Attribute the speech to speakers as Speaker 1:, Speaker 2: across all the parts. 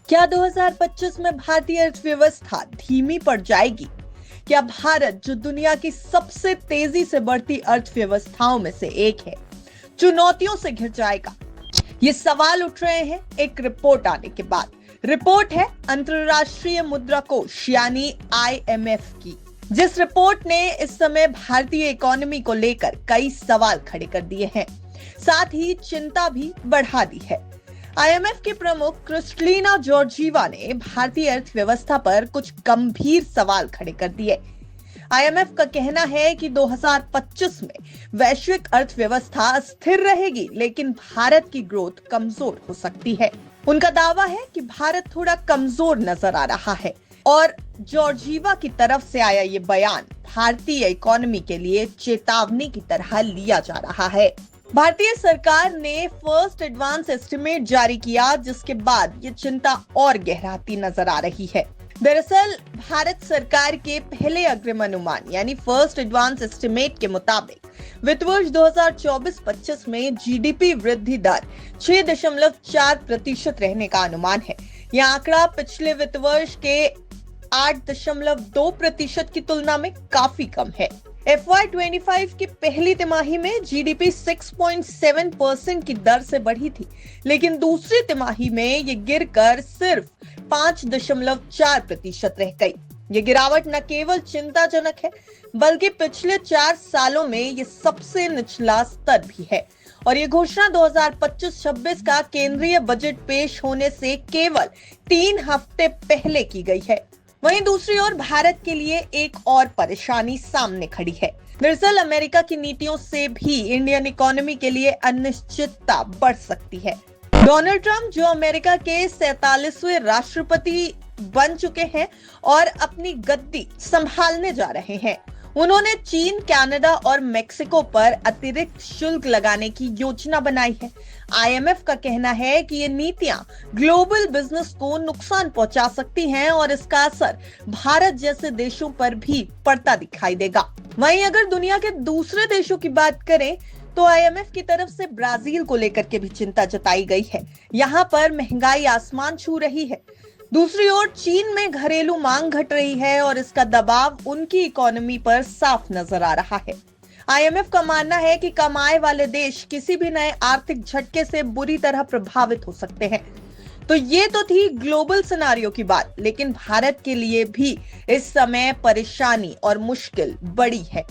Speaker 1: क्या 2025 में भारतीय अर्थव्यवस्था धीमी पड़ जाएगी? क्या भारत, जो दुनिया की सबसे तेजी से बढ़ती अर्थव्यवस्थाओं में से एक है, चुनौतियों से घिर जाएगा? ये सवाल उठ रहे हैं एक रिपोर्ट आने के बाद। रिपोर्ट है अंतरराष्ट्रीय मुद्रा कोष यानी IMF की, जिस रिपोर्ट ने इस समय भारतीय इकोनॉमी को लेकर कई सवाल खड़े कर दिए हैं, साथ ही चिंता भी बढ़ा दी है। IMF के प्रमुख क्रिस्टलिना जॉर्जीवा ने भारतीय अर्थव्यवस्था पर कुछ गंभीर सवाल खड़े कर दिए। IMF का कहना है कि 2025 में वैश्विक अर्थव्यवस्था स्थिर रहेगी, लेकिन भारत की ग्रोथ कमजोर हो सकती है। उनका दावा है कि भारत थोड़ा कमजोर नजर आ रहा है और जॉर्जीवा की तरफ से आया ये बयान भारतीय इकोनॉमी के लिए चेतावनी की तरह लिया जा रहा है। भारतीय सरकार ने फर्स्ट एडवांस एस्टिमेट जारी किया, जिसके बाद ये चिंता और गहराती नजर आ रही है। दरअसल भारत सरकार के पहले अग्रिम अनुमान यानी फर्स्ट एडवांस एस्टिमेट के मुताबिक वित्त वर्ष 2024-25 में GDP वृद्धि दर 6.4% रहने का अनुमान है। यह आंकड़ा पिछले वित्त वर्ष के 8.2% की तुलना में काफी कम है। FY25 की पहली तिमाही में GDP 6.7% की दर से बढ़ी थी, लेकिन दूसरी तिमाही में ये गिरकर सिर्फ 5.4% रह गई। ये गिरावट न केवल चिंताजनक है, बल्कि पिछले 4 सालों में ये सबसे निचला स्तर भी है। और ये घोषणा 2025-26 का केंद्रीय बजट पेश होने से केवल 3 हफ्ते पहले की गई है। वहीं दूसरी ओर भारत के लिए एक और परेशानी सामने खड़ी है। दरअसल अमेरिका की नीतियों से भी इंडियन इकोनॉमी के लिए अनिश्चितता बढ़ सकती है। डोनाल्ड ट्रंप, जो अमेरिका के 47वें राष्ट्रपति बन चुके हैं और अपनी गद्दी संभालने जा रहे हैं, उन्होंने चीन, कनाडा और मेक्सिको पर अतिरिक्त शुल्क लगाने की योजना बनाई है। IMF का कहना है कि ये नीतियां ग्लोबल बिजनेस को नुकसान पहुंचा सकती हैं और इसका असर भारत जैसे देशों पर भी पड़ता दिखाई देगा। वहीं अगर दुनिया के दूसरे देशों की बात करें तो IMF की तरफ से ब्राजील को लेकर के भी चिंता जताई गई है। यहाँ पर महंगाई आसमान छू रही है। दूसरी ओर चीन में घरेलू मांग घट रही है और इसका दबाव उनकी इकोनॉमी पर साफ नजर आ रहा है। IMF का मानना है कि कमाए वाले देश किसी भी नए आर्थिक झटके से बुरी तरह प्रभावित हो सकते हैं। तो ये तो थी ग्लोबल सिनारियो की बात, लेकिन भारत के लिए भी इस समय परेशानी और मुश्किल बड़ी है।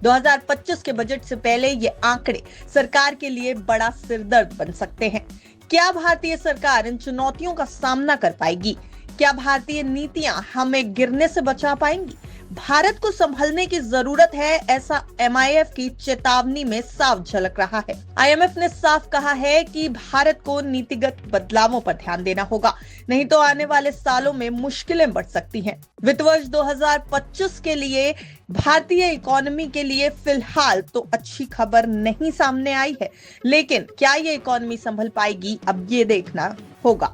Speaker 1: 2025 के बजट से पहले ये आंकड़े सरकार के लिए बड़ा सिरदर्द बन सकते हैं। क्या भारतीय सरकार इन चुनौतियों का सामना कर पाएगी? क्या भारतीय नीतियां हमें गिरने से बचा पाएंगी? भारत को संभलने की जरूरत है, ऐसा MIF की चेतावनी में साफ झलक रहा है। IMF ने साफ कहा है कि भारत को नीतिगत बदलावों पर ध्यान देना होगा, नहीं तो आने वाले सालों में मुश्किलें बढ़ सकती हैं। वित्त वर्ष 2025 के लिए भारतीय इकोनॉमी के लिए फिलहाल तो अच्छी खबर नहीं सामने आई है, लेकिन क्या ये इकोनॉमी संभल पाएगी, अब ये देखना होगा।